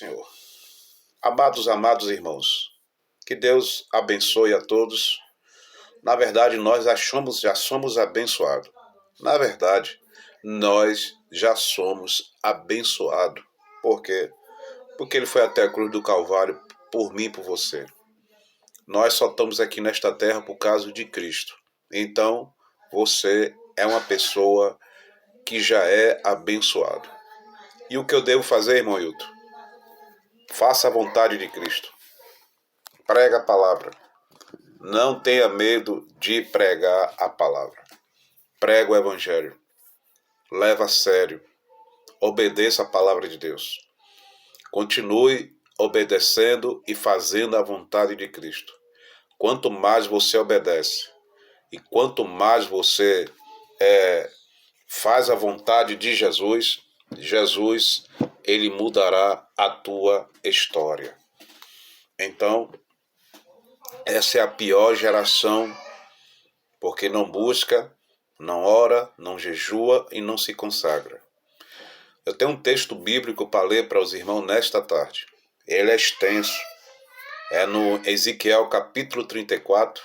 Senhor. Amados irmãos, que Deus abençoe a todos. Na verdade, nós já somos abençoados. Na verdade, nós já somos abençoados. Por quê? Porque Ele foi até a cruz do Calvário por mim e por você. Nós só estamos aqui nesta terra por causa de Cristo. Então, você é uma pessoa que já é abençoado. E o que eu devo fazer, irmão Hilton? Faça a vontade de Cristo. Prega a palavra. Não tenha medo de pregar a palavra. Prega o evangelho. Leva a sério. Obedeça a palavra de Deus. Continue obedecendo e fazendo a vontade de Cristo. Quanto mais você obedece e quanto mais você faz a vontade de Jesus, ele mudará a tua história. Então, essa é a pior geração, porque não busca, não ora, não jejua e não se consagra. Eu tenho um texto bíblico para ler para os irmãos nesta tarde. Ele é extenso. É no Ezequiel capítulo 34,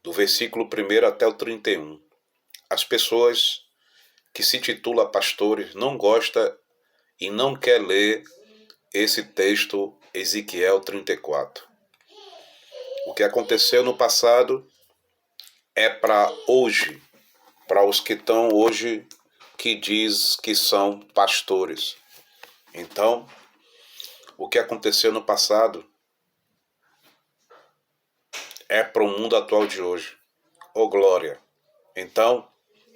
do versículo 1 até o 31. As pessoas que se titulam pastores não gostam e não quer ler esse texto, Ezequiel 34. O que aconteceu no passado é para hoje, para os que estão hoje, que diz que são pastores. Então, o que aconteceu no passado é para o mundo atual de hoje. Ô glória! Então,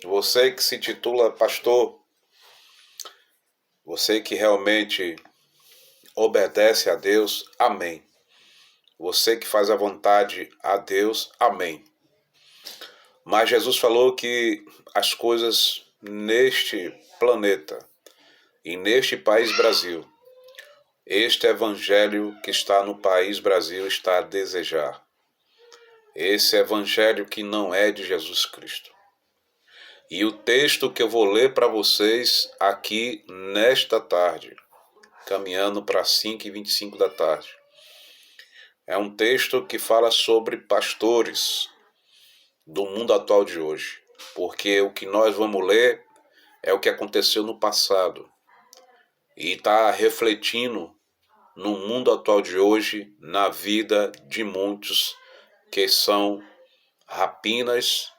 você que se titula pastor, você que realmente obedece a Deus, amém. Você que faz a vontade a Deus, amém. Mas Jesus falou que as coisas neste planeta e neste país Brasil, este evangelho que está no país Brasil está a desejar. Esse evangelho que não é de Jesus Cristo. E o texto que eu vou ler para vocês aqui nesta tarde, caminhando para 5h25 da tarde, é um texto que fala sobre pastores do mundo atual de hoje. Porque o que nós vamos ler é o que aconteceu no passado e está refletindo no mundo atual de hoje, na vida de muitos que são rapinas,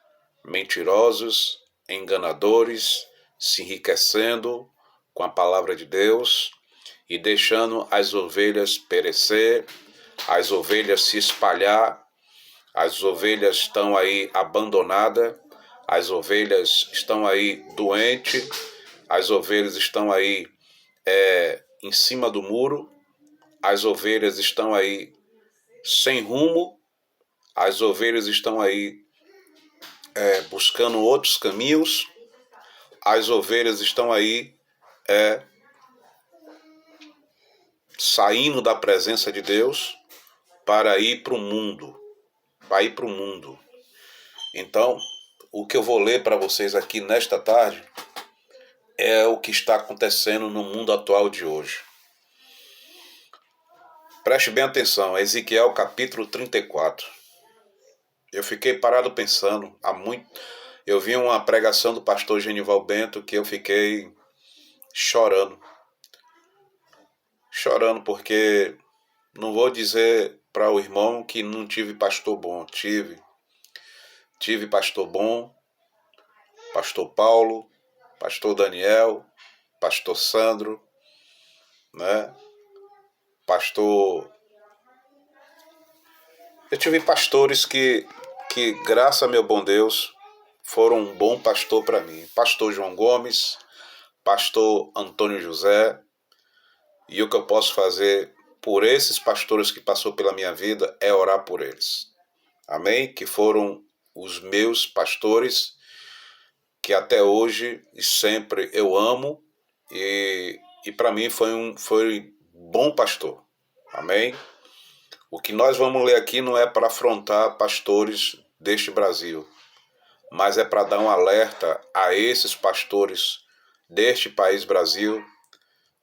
mentirosos, enganadores, se enriquecendo com a palavra de Deus e deixando as ovelhas perecer, as ovelhas se espalhar, as ovelhas estão aí abandonadas, as ovelhas estão aí doentes, as ovelhas estão aí em cima do muro, as ovelhas estão aí sem rumo, as ovelhas estão aí buscando outros caminhos, as ovelhas estão aí saindo da presença de Deus para ir para o mundo. Então, o que eu vou ler para vocês aqui nesta tarde é o que está acontecendo no mundo atual de hoje. Preste bem atenção, Ezequiel capítulo 34. Eu fiquei parado pensando há muito. Eu vi uma pregação do pastor Genival Bento que eu fiquei chorando. Chorando porque não vou dizer para o irmão que não tive pastor bom. Tive pastor bom, pastor Paulo, pastor Daniel, pastor Sandro, né? Eu tive pastores que graças a meu bom Deus, foram um bom pastor para mim. Pastor João Gomes, pastor Antônio José. E o que eu posso fazer por esses pastores que passou pela minha vida é orar por eles. Amém? Que foram os meus pastores, que até hoje e sempre eu amo. E para mim foi bom pastor. Amém? O que nós vamos ler aqui não é para afrontar pastores deste Brasil, mas é para dar um alerta a esses pastores deste país Brasil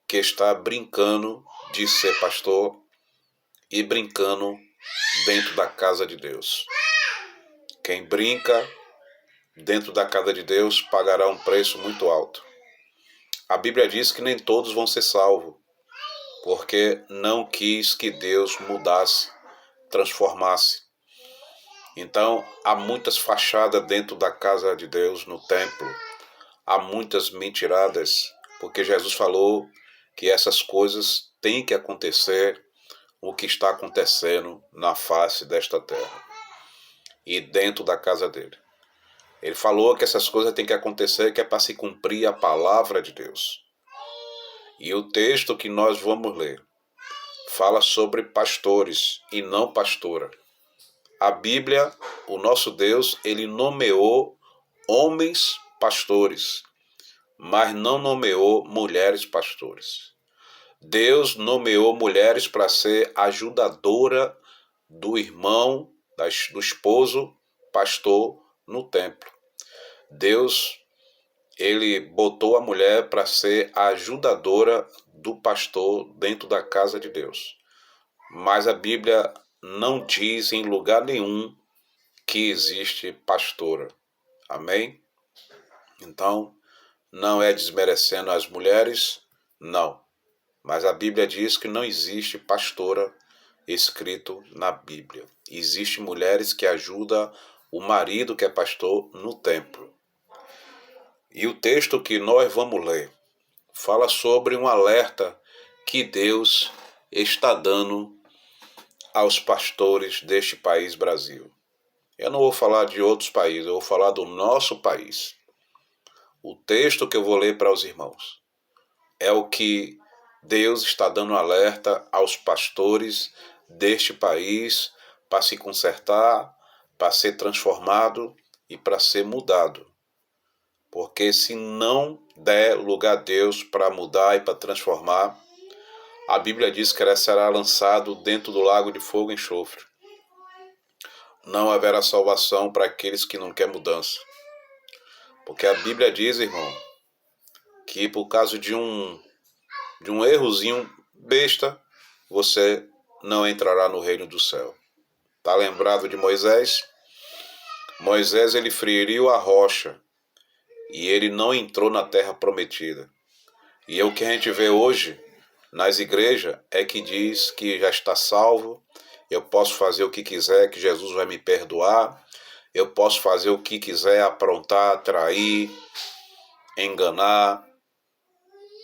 que está brincando de ser pastor e brincando dentro da casa de Deus. Quem brinca dentro da casa de Deus pagará um preço muito alto. A Bíblia diz que nem todos vão ser salvos, porque não quis que Deus mudasse, transformasse. Então, há muitas fachadas dentro da casa de Deus, no templo. Há muitas mentiradas, porque Jesus falou que essas coisas têm que acontecer, o que está acontecendo na face desta terra e dentro da casa dele. Ele falou que essas coisas têm que acontecer, que é para se cumprir a palavra de Deus. E o texto que nós vamos ler fala sobre pastores e não pastora. A Bíblia, o nosso Deus, ele nomeou homens pastores, mas não nomeou mulheres pastores. Deus nomeou mulheres para ser ajudadora do irmão, do esposo pastor no templo. Deus, ele botou a mulher para ser a ajudadora do pastor dentro da casa de Deus. Mas a Bíblia não diz em lugar nenhum que existe pastora. Amém? Então, não é desmerecendo as mulheres, não. Mas a Bíblia diz que não existe pastora escrito na Bíblia. Existem mulheres que ajudam o marido que é pastor no templo. E o texto que nós vamos ler fala sobre um alerta que Deus está dando aos pastores deste país, Brasil. Eu não vou falar de outros países, eu vou falar do nosso país. O texto que eu vou ler para os irmãos é o que Deus está dando alerta aos pastores deste país para se consertar, para ser transformado e para ser mudado. Porque se não der lugar a Deus para mudar e para transformar, a Bíblia diz que ele será lançado dentro do lago de fogo e enxofre. Não haverá salvação para aqueles que não querem mudança. Porque a Bíblia diz, irmão, que por causa de um errozinho besta, você não entrará no reino do céu. Está lembrado de Moisés? Moisés, ele feriu a rocha e ele não entrou na terra prometida. E o que a gente vê hoje nas igrejas é que diz que já está salvo, eu posso fazer o que quiser, que Jesus vai me perdoar, eu posso fazer o que quiser, aprontar, trair, enganar,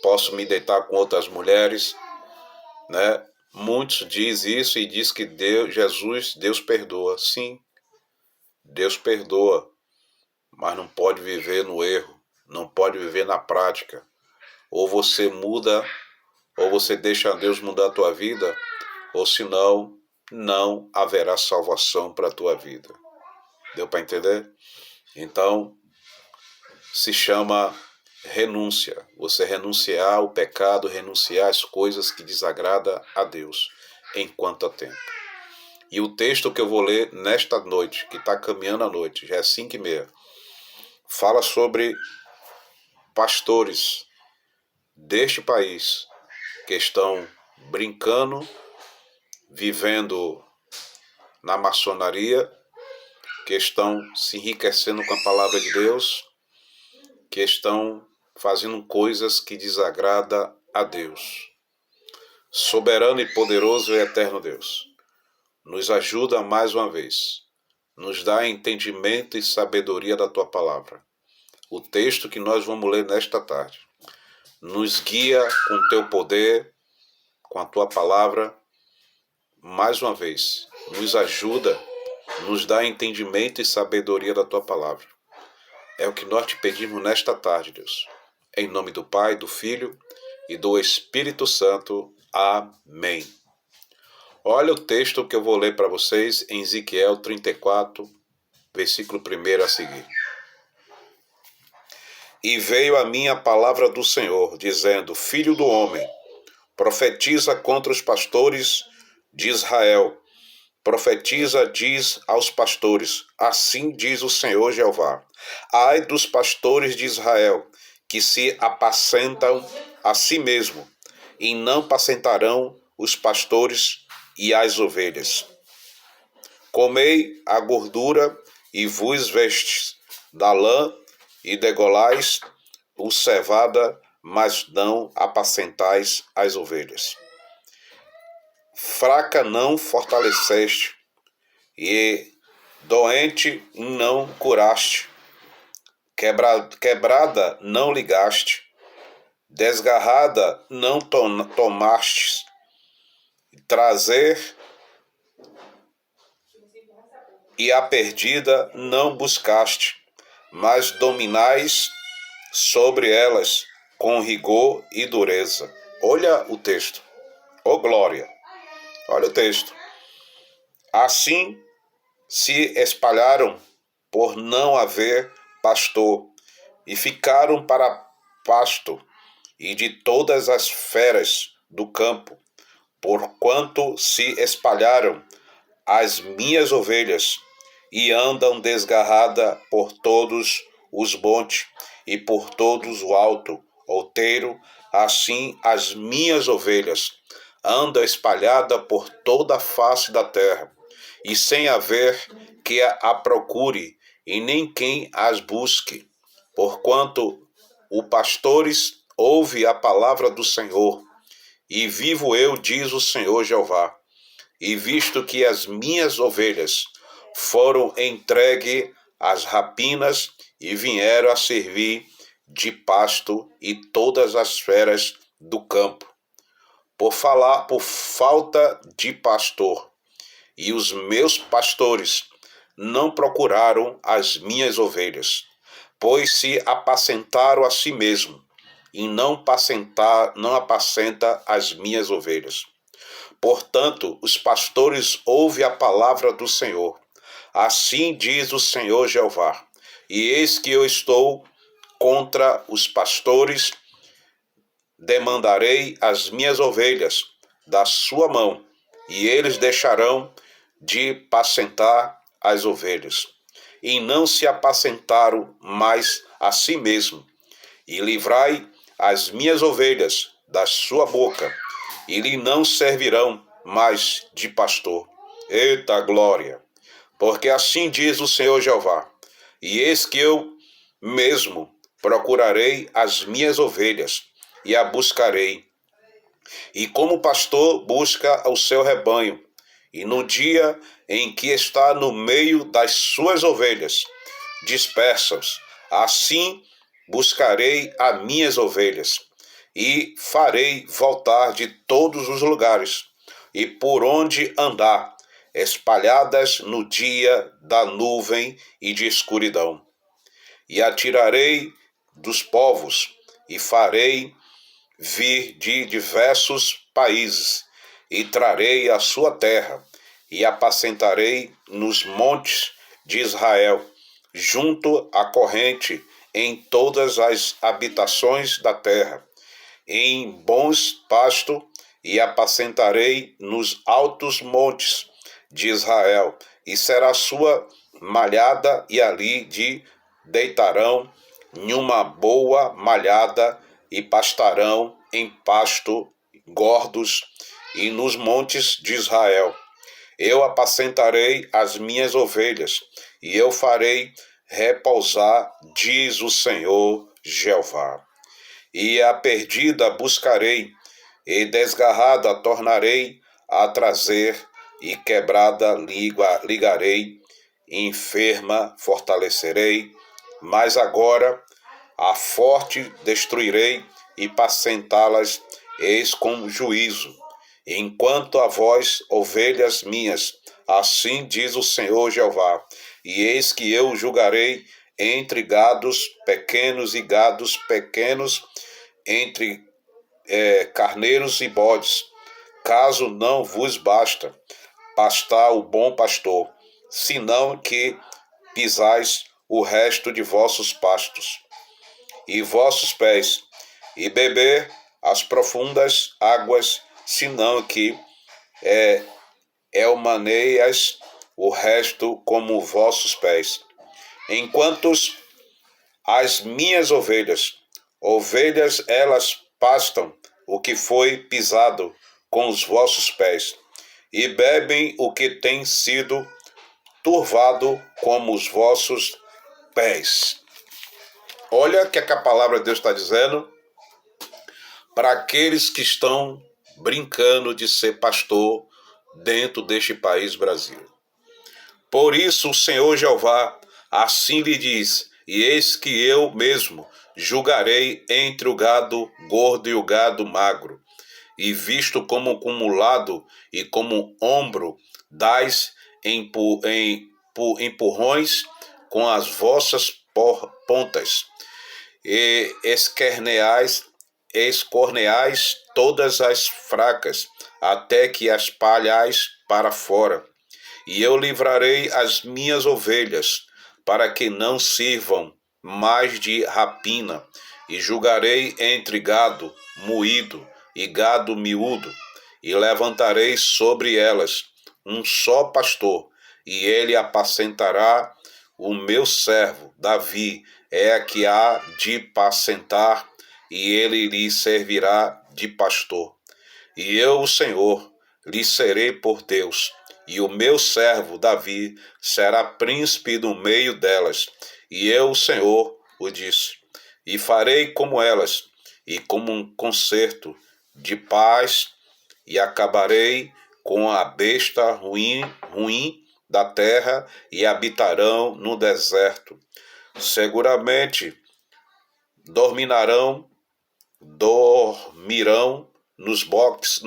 posso me deitar com outras mulheres, né? Muitos dizem isso e diz que Deus perdoa. Sim, Deus perdoa, mas não pode viver no erro, não pode viver na prática. Ou você muda, ou você deixa Deus mudar a tua vida, ou senão não haverá salvação para a tua vida. Deu para entender? Então, se chama renúncia. Você renunciar ao pecado, renunciar às coisas que desagradam a Deus enquanto há tempo. E o texto que eu vou ler nesta noite, que está caminhando a noite, já é 5:30, fala sobre pastores deste país que estão brincando, vivendo na maçonaria, que estão se enriquecendo com a palavra de Deus, que estão fazendo coisas que desagradam a Deus. Soberano e poderoso e eterno Deus, nos ajuda mais uma vez, nos dá entendimento e sabedoria da tua palavra. O texto que nós vamos ler nesta tarde, nos guia com o teu poder, com a tua palavra, mais uma vez, nos ajuda, nos dá entendimento e sabedoria da tua palavra. É o que nós te pedimos nesta tarde, Deus. Em nome do Pai, do Filho e do Espírito Santo. Amém. Olha o texto que eu vou ler para vocês em Ezequiel 34, versículo 1 a seguir. E veio a mim a palavra do Senhor, dizendo: Filho do homem, profetiza contra os pastores de Israel. Profetiza, diz aos pastores: assim diz o Senhor Jeová: ai dos pastores de Israel, que se apacentam a si mesmo e não pacentarão os pastores e as ovelhas. Comei a gordura e vos vestes da lã e degolais o cevada, mas não apacentais as ovelhas. Fraca não fortaleceste, e doente não curaste, quebrada não ligaste, desgarrada não tomastes, trazer e a perdida não buscaste, mas dominais sobre elas com rigor e dureza. Olha o texto. Ô glória! Olha o texto. Assim se espalharam por não haver pastor, e ficaram para pasto, e de todas as feras do campo, porquanto se espalharam as minhas ovelhas, e andam desgarrada por todos os montes, e por todos o alto outeiro, assim as minhas ovelhas andam espalhada por toda a face da terra, e sem haver que a procure, e nem quem as busque. Porquanto o pastores ouve a palavra do Senhor, e vivo eu, diz o Senhor Jeová, e visto que as minhas ovelhas foram entregue às rapinas e vieram a servir de pasto e todas as feras do campo, por falta de pastor, e os meus pastores não procuraram as minhas ovelhas, pois se apacentaram a si mesmo, e não apacenta as minhas ovelhas. Portanto, os pastores ouvem a palavra do Senhor. Assim diz o Senhor Jeová: e eis que eu estou contra os pastores, demandarei as minhas ovelhas da sua mão, e eles deixarão de pacentar as ovelhas, e não se apacentaram mais a si mesmo. E livrai as minhas ovelhas da sua boca, e lhe não servirão mais de pastor. Eita glória! Porque assim diz o Senhor Jeová: e eis que eu mesmo procurarei as minhas ovelhas, e a buscarei. E como pastor busca o seu rebanho, e no dia em que está no meio das suas ovelhas, dispersa-os. Assim buscarei as minhas ovelhas, e farei voltar de todos os lugares, e por onde andar, espalhadas no dia da nuvem e de escuridão. E atirarei dos povos, e farei vir de diversos países, e trarei a sua terra, e apacentarei nos montes de Israel, junto à corrente, em todas as habitações da terra, em bons pastos, e apacentarei nos altos montes de Israel, e será sua malhada, e ali deitarão numa boa malhada, e pastarão em pasto gordos, e nos montes de Israel. Eu apacentarei as minhas ovelhas, e eu farei repousar, diz o Senhor Jeová. E a perdida buscarei, e desgarrada tornarei a trazer, e quebrada ligarei, enferma fortalecerei, mas agora a forte destruirei, e pacentá-las eis com juízo. Enquanto a vós, ovelhas minhas, assim diz o Senhor Jeová, e eis que eu julgarei entre gados pequenos e gados pequenos, entre carneiros e bodes, caso não vos basta pastar o bom pastor, senão que pisais o resto de vossos pastos, e vossos pés, e beber as profundas águas, senão que elmaneias o resto como vossos pés. Enquanto as minhas ovelhas elas pastam o que foi pisado com os vossos pés, e bebem o que tem sido turvado como os vossos pés. Olha o que a palavra de Deus está dizendo para aqueles que estão brincando de ser pastor dentro deste país Brasil. Por isso o Senhor Jeová assim lhe diz: e eis que eu mesmo julgarei entre o gado gordo e o gado magro, e visto como cumulado e como ombro dais empurrões com as vossas pontas, e escorneais todas as fracas, até que as palhais para fora. E eu livrarei as minhas ovelhas, para que não sirvam mais de rapina, e julgarei entre gado moído e gado miúdo, e levantarei sobre elas um só pastor, e ele apacentará o meu servo Davi, é que há de pacentar, e ele lhe servirá de pastor. E eu, o Senhor, lhe serei por Deus, e o meu servo Davi será príncipe no meio delas. E eu, o Senhor, o disse, e farei como elas, e como um concerto de paz, e acabarei com a besta ruim da terra, e habitarão no deserto. Seguramente dormirão nos bosques,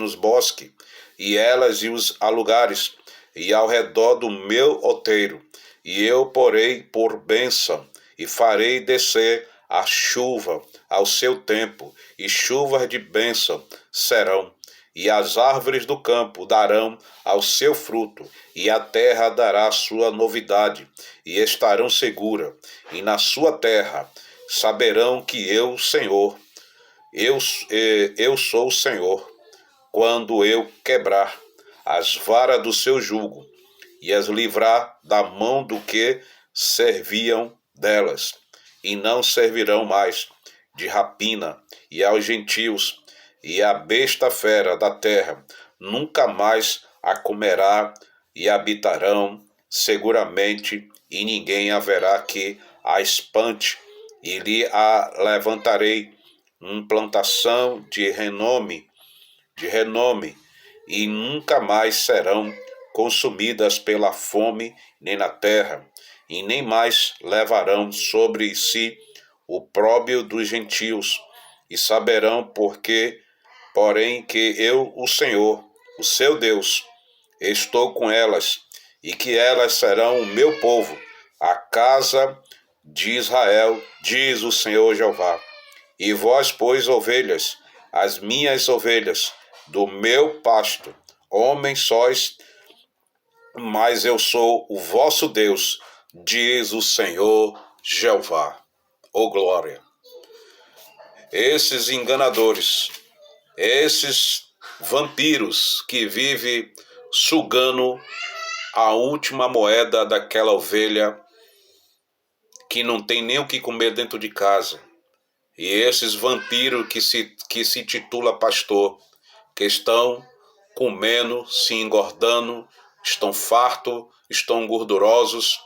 e elas e os lugares, e ao redor do meu outeiro, e eu porei por bênção, e farei descer a chuva ao seu tempo, e chuvas de bênção serão, e as árvores do campo darão ao seu fruto, e a terra dará sua novidade, e estarão seguras, e na sua terra saberão que eu, Senhor, eu sou o Senhor, quando eu quebrar as varas do seu jugo e as livrar da mão do que serviam delas, e não servirão mais de rapina, e aos gentios, e a besta fera da terra nunca mais a comerá, e habitarão seguramente, e ninguém haverá que a espante, e lhe a levantarei plantação de renome, e nunca mais serão consumidas pela fome nem na terra, e nem mais levarão sobre si o próprio dos gentios, e saberão porém que eu, o Senhor, o seu Deus, estou com elas, e que elas serão o meu povo, a casa de Israel, diz o Senhor Jeová. E vós, pois, ovelhas, as minhas ovelhas, do meu pasto, homens sóis, mas eu sou o vosso Deus, diz o Senhor Jeová. Oh glória! Esses enganadores, esses vampiros que vivem sugando a última moeda daquela ovelha que não tem nem o que comer dentro de casa. E esses vampiros que se titula pastor, que estão comendo, se engordando, estão fartos, estão gordurosos,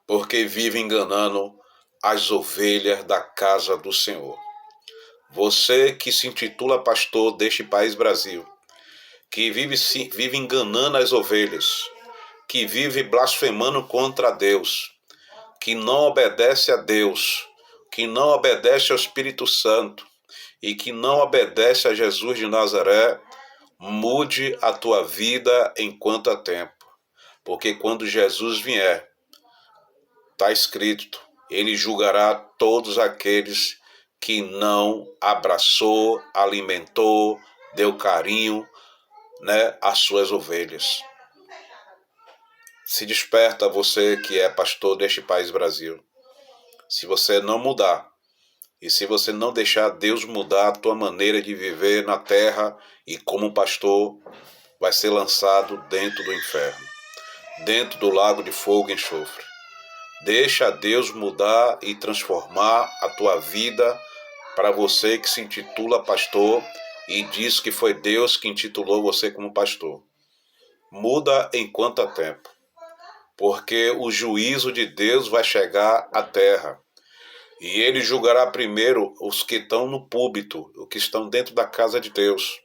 porque vivem enganando as ovelhas da casa do Senhor. Você que se intitula pastor deste país Brasil, que vive enganando as ovelhas, que vive blasfemando contra Deus, que não obedece a Deus, que não obedece ao Espírito Santo e que não obedece a Jesus de Nazaré, mude a tua vida enquanto há tempo. Porque quando Jesus vier, está escrito, ele julgará todos aqueles que não abraçou, alimentou, deu carinho, às suas ovelhas. Se desperta você que é pastor deste país Brasil. Se você não mudar, e se você não deixar Deus mudar a tua maneira de viver na terra e como pastor, vai ser lançado dentro do inferno, dentro do lago de fogo e enxofre. Deixa Deus mudar e transformar a tua vida para você que se intitula pastor e diz que foi Deus que intitulou você como pastor. Muda enquanto há tempo, porque o juízo de Deus vai chegar à terra. E ele julgará primeiro os que estão no púlpito, os que estão dentro da casa de Deus.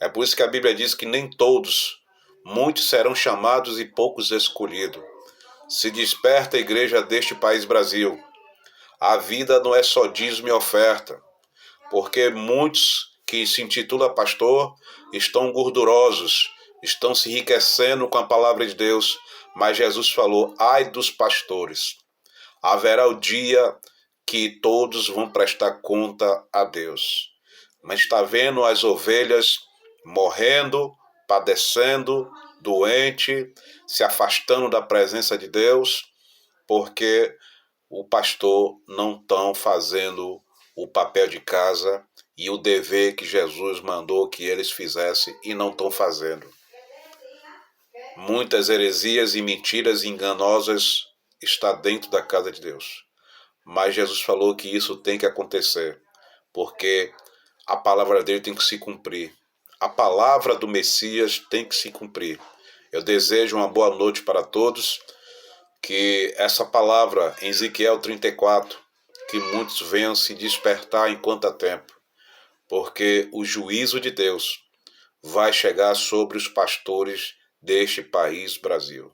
É por isso que a Bíblia diz que nem todos, muitos serão chamados e poucos escolhidos. Se desperta a igreja deste país Brasil. A vida não é só dízimo e oferta, porque muitos que se intitulam pastor estão gordurosos, estão se enriquecendo com a palavra de Deus, mas Jesus falou, ai dos pastores. Haverá o dia que todos vão prestar conta a Deus. Mas está vendo as ovelhas morrendo, padecendo, doente, se afastando da presença de Deus, porque o pastor não estão fazendo o papel de casa e o dever que Jesus mandou que eles fizessem e não estão fazendo. Muitas heresias e mentiras enganosas estão dentro da casa de Deus. Mas Jesus falou que isso tem que acontecer, porque a palavra dele tem que se cumprir. A palavra do Messias tem que se cumprir. Eu desejo uma boa noite para todos, que essa palavra em Ezequiel 34, que muitos venham se despertar enquanto há tempo, porque o juízo de Deus vai chegar sobre os pastores deste país Brasil.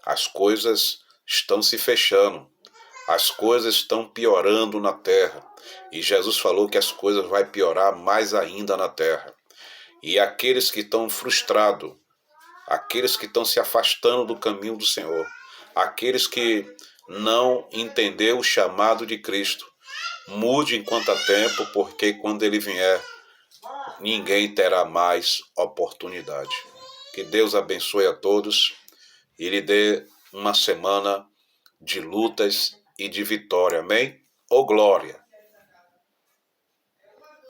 As coisas estão se fechando. As coisas estão piorando na terra. E Jesus falou que as coisas vão piorar mais ainda na terra. E aqueles que estão frustrados, aqueles que estão se afastando do caminho do Senhor, aqueles que não entenderam o chamado de Cristo, mude enquanto há tempo, porque quando ele vier, ninguém terá mais oportunidade. Que Deus abençoe a todos e lhe dê uma semana de lutas e de vitória. Amém? Ô glória!